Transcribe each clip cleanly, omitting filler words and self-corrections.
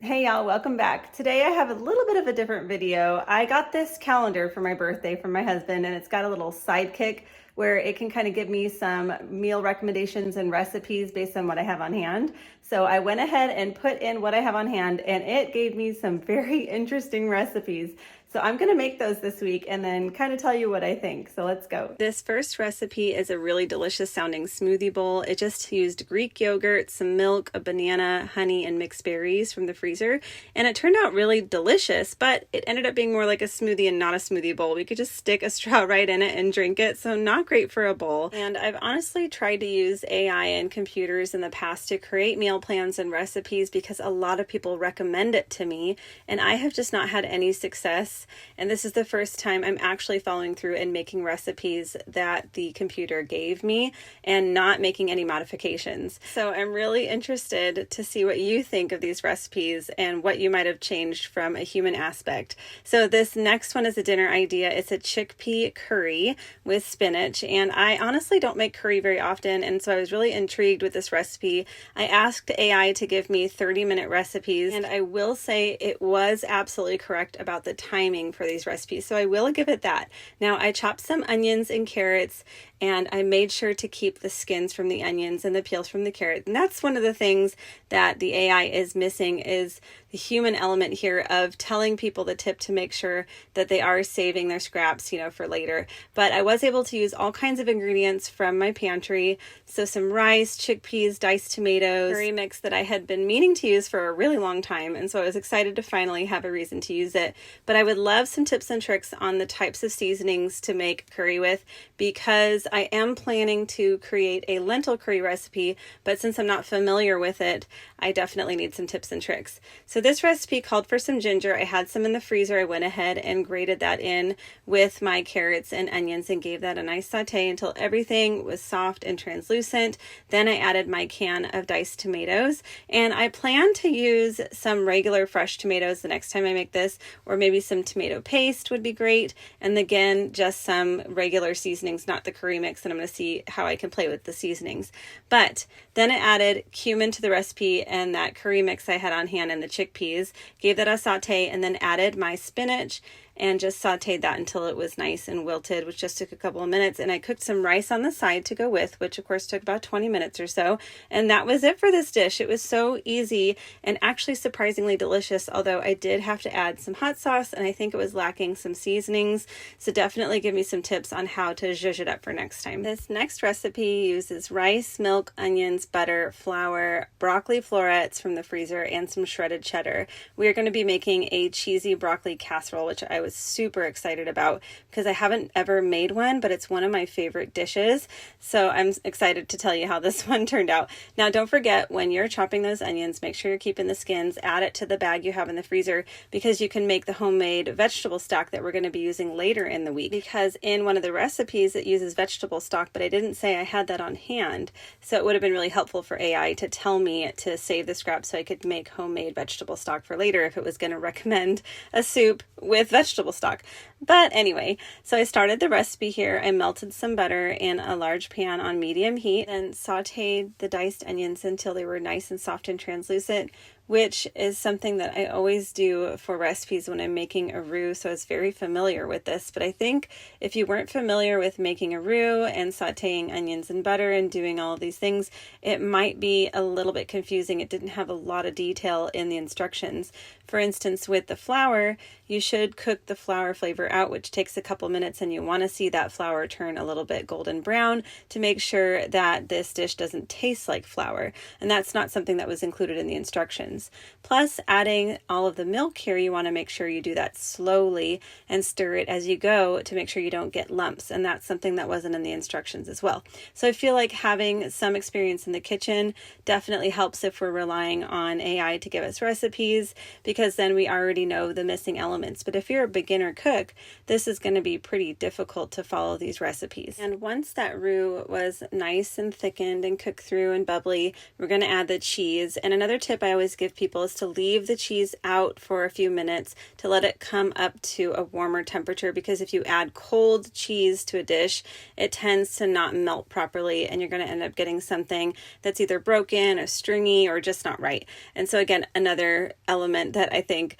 Hey y'all, welcome back. Today I have a little bit of a different video. I got this calendar for my birthday from my husband, and it's got a little sidekick where it can kind of give me some meal recommendations and recipes based on what I have on hand. So I went ahead and put in what I have on hand, and it gave me some very interesting recipes. So I'm gonna make those this week and then kind of tell you what I think. So let's go. This first recipe is a really delicious sounding smoothie bowl. It just used Greek yogurt, some milk, a banana, honey, and mixed berries from the freezer. And it turned out really delicious, but it ended up being more like a smoothie and not a smoothie bowl. We could just stick a straw right in it and drink it. So not great for a bowl. And I've honestly tried to use AI and computers in the past to create meal plans and recipes because a lot of people recommend it to me. And I have just not had any success. And this is the first time I'm actually following through and making recipes that the computer gave me and not making any modifications. So I'm really interested to see what you think of these recipes and what you might have changed from a human aspect. So this next one is a dinner idea. It's a chickpea curry with spinach. And I honestly don't make curry very often. And so I was really intrigued with this recipe. I asked AI to give me 30-minute recipes. And I will say it was absolutely correct about the timing for these recipes, so I will give it that. Now I chopped some onions and carrots, and I made sure to keep the skins from the onions and the peels from the carrot. And that's one of the things that the AI is missing, is the human element here of telling people the tip to make sure that they are saving their scraps, for later. But I was able to use all kinds of ingredients from my pantry. So some rice, chickpeas, diced tomatoes, curry mix that I had been meaning to use for a really long time. And so I was excited to finally have a reason to use it. But I would love some tips and tricks on the types of seasonings to make curry with, because I am planning to create a lentil curry recipe, but since I'm not familiar with it, I definitely need some tips and tricks. So this recipe called for some ginger. I had some in the freezer. I went ahead and grated that in with my carrots and onions and gave that a nice saute until everything was soft and translucent. Then I added my can of diced tomatoes, and I plan to use some regular fresh tomatoes the next time I make this, or maybe some tomato paste would be great. And again, just some regular seasonings, not the curry mix, and I'm going to see how I can play with the seasonings. But then I added cumin to the recipe and that curry mix I had on hand and the chickpeas, gave that a saute, and then added my spinach and just sauteed that until it was nice and wilted, which just took a couple of minutes. And I cooked some rice on the side to go with, which of course took about 20 minutes or so. And that was it for this dish. It was so easy and actually surprisingly delicious, although I did have to add some hot sauce and I think it was lacking some seasonings. So definitely give me some tips on how to zhuzh it up for next time. This next recipe uses rice, milk, onions, butter, flour, broccoli florets from the freezer, and some shredded cheddar. We are going to be making a cheesy broccoli casserole, which I was super excited about because I haven't ever made one, but it's one of my favorite dishes. So I'm excited to tell you how this one turned out. Now, don't forget, when you're chopping those onions, make sure you're keeping the skins, add it to the bag you have in the freezer, because you can make the homemade vegetable stock that we're going to be using later in the week. Because in one of the recipes, it uses vegetable stock, but I didn't say I had that on hand. So it would have been really helpful for AI to tell me to save the scraps so I could make homemade vegetable stock for later if it was going to recommend a soup with vegetable stock. But anyway, so I started the recipe here. I melted some butter in a large pan on medium heat and sauteed the diced onions until they were nice and soft and translucent, which is something that I always do for recipes when I'm making a roux, so I was very familiar with this. But I think if you weren't familiar with making a roux and sauteing onions and butter and doing all of these things, it might be a little bit confusing. It didn't have a lot of detail in the instructions. For instance, with the flour, you should cook the flour flavor out, which takes a couple minutes, and you want to see that flour turn a little bit golden brown to make sure that this dish doesn't taste like flour. And that's not something that was included in the instructions. Plus, adding all of the milk here, you want to make sure you do that slowly and stir it as you go to make sure you don't get lumps. And that's something that wasn't in the instructions as well. So I feel like having some experience in the kitchen definitely helps if we're relying on AI to give us recipes, because then we already know the missing elements. But if you're a beginner cook, this is going to be pretty difficult to follow these recipes. And once that roux was nice and thickened and cooked through and bubbly, we're going to add the cheese. And another tip I always give with people is to leave the cheese out for a few minutes to let it come up to a warmer temperature, because if you add cold cheese to a dish, it tends to not melt properly and you're going to end up getting something that's either broken or stringy or just not right. And so again, another element that I think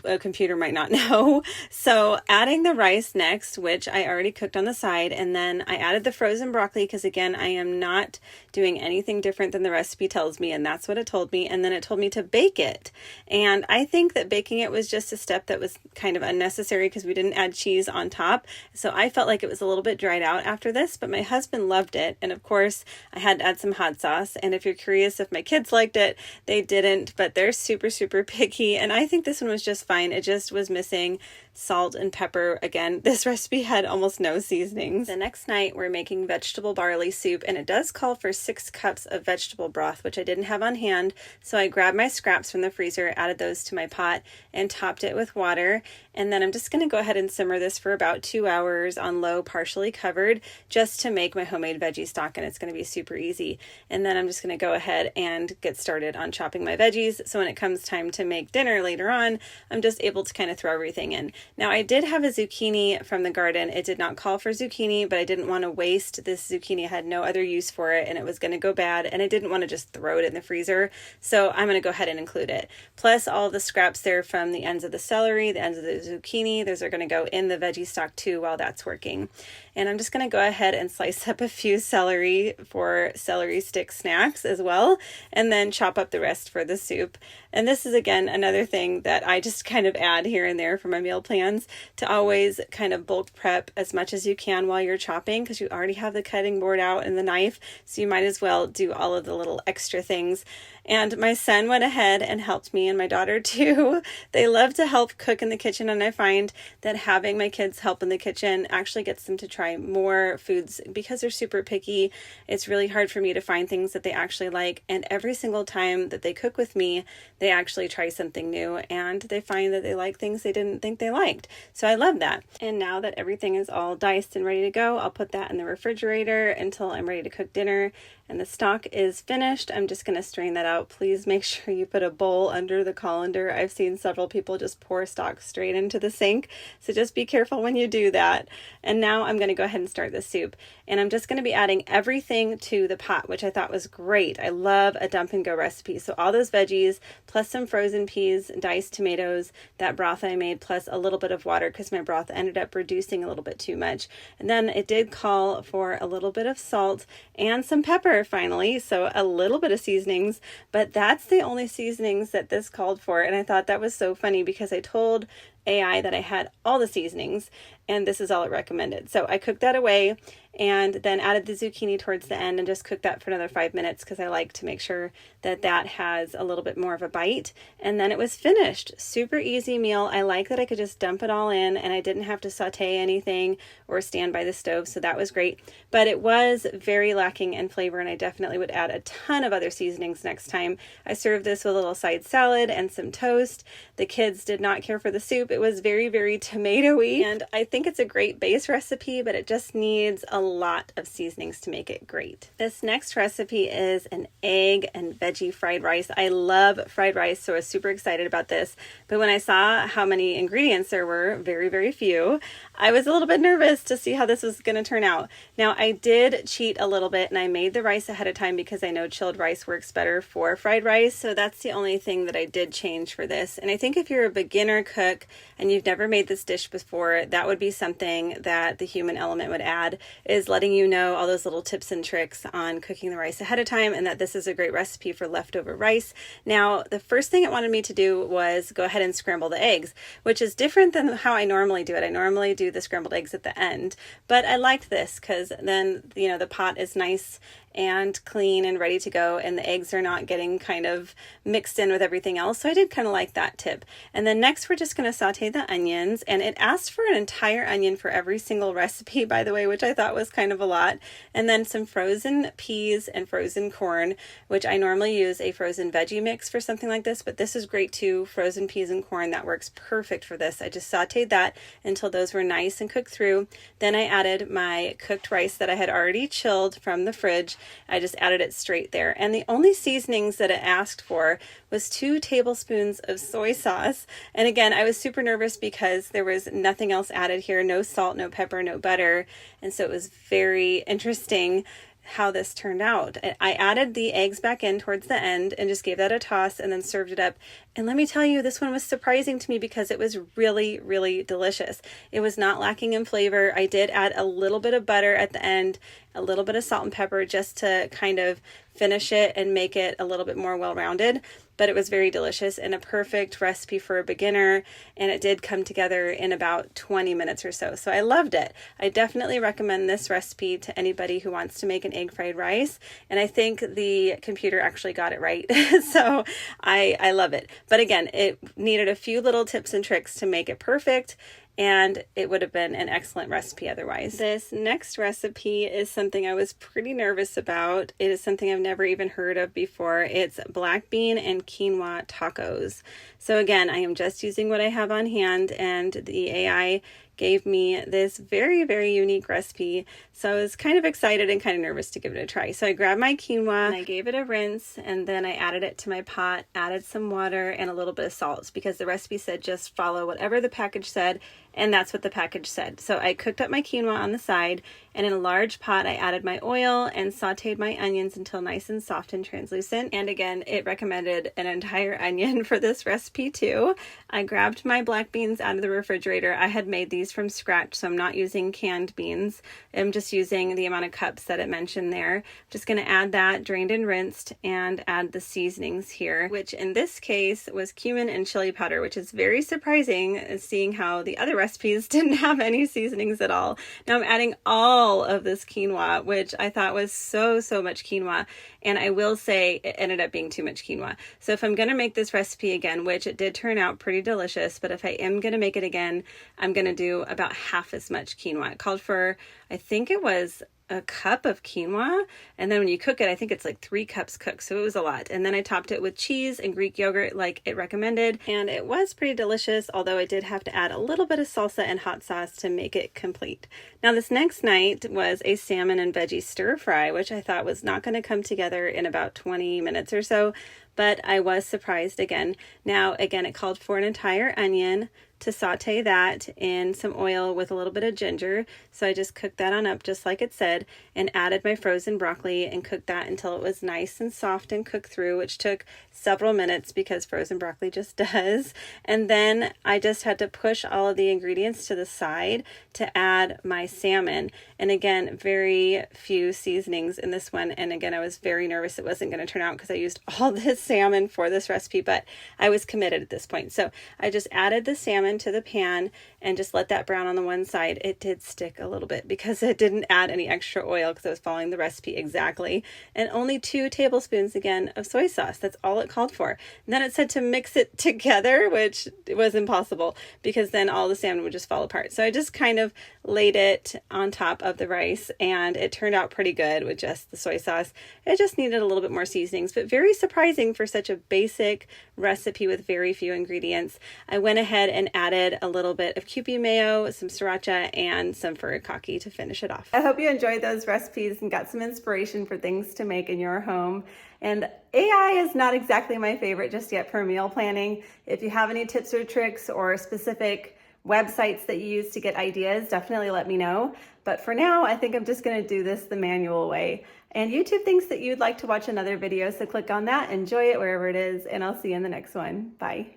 a computer might not know. So adding the rice next, which I already cooked on the side, and then I added the frozen broccoli because again, I am not doing anything different than the recipe tells me, and that's what it told me. And then it told me to bake it. And I think that baking it was just a step that was kind of unnecessary because we didn't add cheese on top. So I felt like it was a little bit dried out after this, but my husband loved it. And of course, I had to add some hot sauce. And if you're curious if my kids liked it, they didn't, but they're super, super picky. And I think this one was just fine. It just was missing salt and pepper. Again, this recipe had almost no seasonings. The next night we're making vegetable barley soup, and it does call for 6 cups of vegetable broth, which I didn't have on hand. So I grabbed my scraps from the freezer, added those to my pot, and topped it with water. And then I'm just going to go ahead and simmer this for about 2 hours on low, partially covered, just to make my homemade veggie stock, and it's going to be super easy. And then I'm just going to go ahead and get started on chopping my veggies, so when it comes time to make dinner later on, I'm just able to kind of throw everything in. Now, I did have a zucchini from the garden. It did not call for zucchini, but I didn't want to waste this zucchini. I had no other use for it, and it was going to go bad, and I didn't want to just throw it in the freezer, so I'm going to go ahead and include it. Plus all the scraps there from the ends of the celery, the ends of the zucchini, those are going to go in the veggie stock too while that's working. And I'm just going to go ahead and slice up a few celery for celery stick snacks as well, and then chop up the rest for the soup. And this is, again, another thing that I just kind of add here and there for my meal plans, to always kind of bulk prep as much as you can while you're chopping, because you already have the cutting board out and the knife, so you might as well do all of the little extra things. And my son went ahead and helped me, and my daughter too. They love to help cook in the kitchen, and I find that having my kids help in the kitchen actually gets them to try more foods. Because they're super picky, it's really hard for me to find things that they actually like, and every single time that they cook with me, they actually try something new, and they find that they like things they didn't think they liked. So I love that. And now that everything is all diced and ready to go, I'll put that in the refrigerator until I'm ready to cook dinner. And the stock is finished. I'm just going to strain that out. Please make sure you put a bowl under the colander. I've seen several people just pour stock straight into the sink, so just be careful when you do that. And now I'm going to go ahead and start the soup. And I'm just going to be adding everything to the pot, which I thought was great. I love a dump and go recipe. So all those veggies, plus some frozen peas, diced tomatoes, that broth I made, plus a little bit of water because my broth ended up reducing a little bit too much. And then it did call for a little bit of salt and some pepper finally, so a little bit of seasonings, but that's the only seasonings that this called for. And I thought that was so funny because I told AI that I had all the seasonings, and this is all it recommended. So I cooked that away and then added the zucchini towards the end and just cooked that for another 5 minutes because I like to make sure that that has a little bit more of a bite. And then it was finished. Super easy meal. I like that I could just dump it all in and I didn't have to saute anything or stand by the stove, so that was great. But it was very lacking in flavor, and I definitely would add a ton of other seasonings next time. I served this with a little side salad and some toast. The kids did not care for the soup. It was very, very tomatoey, and I think it's a great base recipe, but it just needs a lot of seasonings to make it great. This next recipe is an egg and veggie fried rice. I love fried rice, so I was super excited about this, but when I saw how many ingredients there were, very, very few, I was a little bit nervous to see how this was going to turn out. Now, I did cheat a little bit, and I made the rice ahead of time because I know chilled rice works better for fried rice, so that's the only thing that I did change for this. And I think if you're a beginner cook and you've never made this dish before, that would be something that the human element would add, is letting you know all those little tips and tricks on cooking the rice ahead of time, and that this is a great recipe for leftover rice. Now, the first thing it wanted me to do was go ahead and scramble the eggs, which is different than how I normally do it. I normally do the scrambled eggs at the end, but I liked this because then, you know, the pot is nice and clean and ready to go, and the eggs are not getting kind of mixed in with everything else. So I did kind of like that tip. And then next we're just going to saute the onions, and it asked for an entire onion for every single recipe, by the way, which I thought was kind of a lot. And then some frozen peas and frozen corn, which I normally use a frozen veggie mix for something like this, but this is great too. Frozen peas and corn, that works perfect for this. I just sauteed that until those were nice and cooked through. Then I added my cooked rice that I had already chilled from the fridge, I just added it straight there. And the only seasonings that it asked for was 2 tablespoons of soy sauce. And again, I was super nervous because there was nothing else added here, no salt, no pepper, no butter. And so it was very interesting how this turned out. I added the eggs back in towards the end and just gave that a toss and then served it up. And let me tell you, this one was surprising to me because it was really, really delicious. It was not lacking in flavor. I did add a little bit of butter at the end, a little bit of salt and pepper just to kind of finish it and make it a little bit more well-rounded. But it was very delicious and a perfect recipe for a beginner. And it did come together in about 20 minutes or so. So I loved it. I definitely recommend this recipe to anybody who wants to make an egg fried rice. And I think the computer actually got it right. So I love it. But again, it needed a few little tips and tricks to make it perfect, and it would have been an excellent recipe otherwise. This next recipe is something I was pretty nervous about. It is something I've never even heard of before. It's black bean and quinoa tacos. So again, I am just using what I have on hand, and the AI gave me this very, very unique recipe. So I was kind of excited and kind of nervous to give it a try. So I grabbed my quinoa and I gave it a rinse, and then I added it to my pot, added some water and a little bit of salt because the recipe said just follow whatever the package said, and that's what the package said. So I cooked up my quinoa on the side, and in a large pot I added my oil and sauteed my onions until nice and soft and translucent. And again, it recommended an entire onion for this recipe too. I grabbed my black beans out of the refrigerator. I had made these from scratch, so I'm not using canned beans. I'm just using the amount of cups that it mentioned there. I'm just going to add that drained and rinsed and add the seasonings here, which in this case was cumin and chili powder, which is very surprising seeing how the other recipes didn't have any seasonings at all. Now I'm adding all of this quinoa, which I thought was so much quinoa. And I will say it ended up being too much quinoa. So if I'm going to make this recipe again, which it did turn out pretty delicious, but if I am going to make it again, I'm going to do about half as much quinoa. It called for, I think it was a cup of quinoa, and then when you cook it, I think it's like 3 cups cooked, so it was a lot. And then I topped it with cheese and Greek yogurt like it recommended, and it was pretty delicious, although I did have to add a little bit of salsa and hot sauce to make it complete. Now this next night was a salmon and veggie stir fry, which I thought was not going to come together in about 20 minutes or so, but I was surprised again. Now again, it called for an entire onion, to saute that in some oil with a little bit of ginger. So I just cooked that on up just like it said, and added my frozen broccoli and cooked that until it was nice and soft and cooked through, which took several minutes because frozen broccoli just does. And then I just had to push all of the ingredients to the side to add my salmon. And again, very few seasonings in this one. And again, I was very nervous it wasn't going to turn out because I used all this salmon for this recipe, but I was committed at this point. So I just added the salmon to the pan and just let that brown on the one side. It did stick a little bit because it didn't add any extra oil because I was following the recipe exactly. And only 2 tablespoons again of soy sauce. That's all it called for. And then it said to mix it together, which was impossible because then all the salmon would just fall apart. So I just kind of laid it on top of the rice, and it turned out pretty good with just the soy sauce. It just needed a little bit more seasonings, but very surprising for such a basic recipe with very few ingredients. I went ahead and added a little bit of Kewpie mayo, some sriracha, and some furikake to finish it off. I hope you enjoyed those recipes and got some inspiration for things to make in your home. And AI is not exactly my favorite just yet for meal planning. If you have any tips or tricks or specific websites that you use to get ideas, definitely let me know. But for now, I think I'm just going to do this the manual way. And YouTube thinks that you'd like to watch another video, so click on that, enjoy it wherever it is, and I'll see you in the next one. Bye.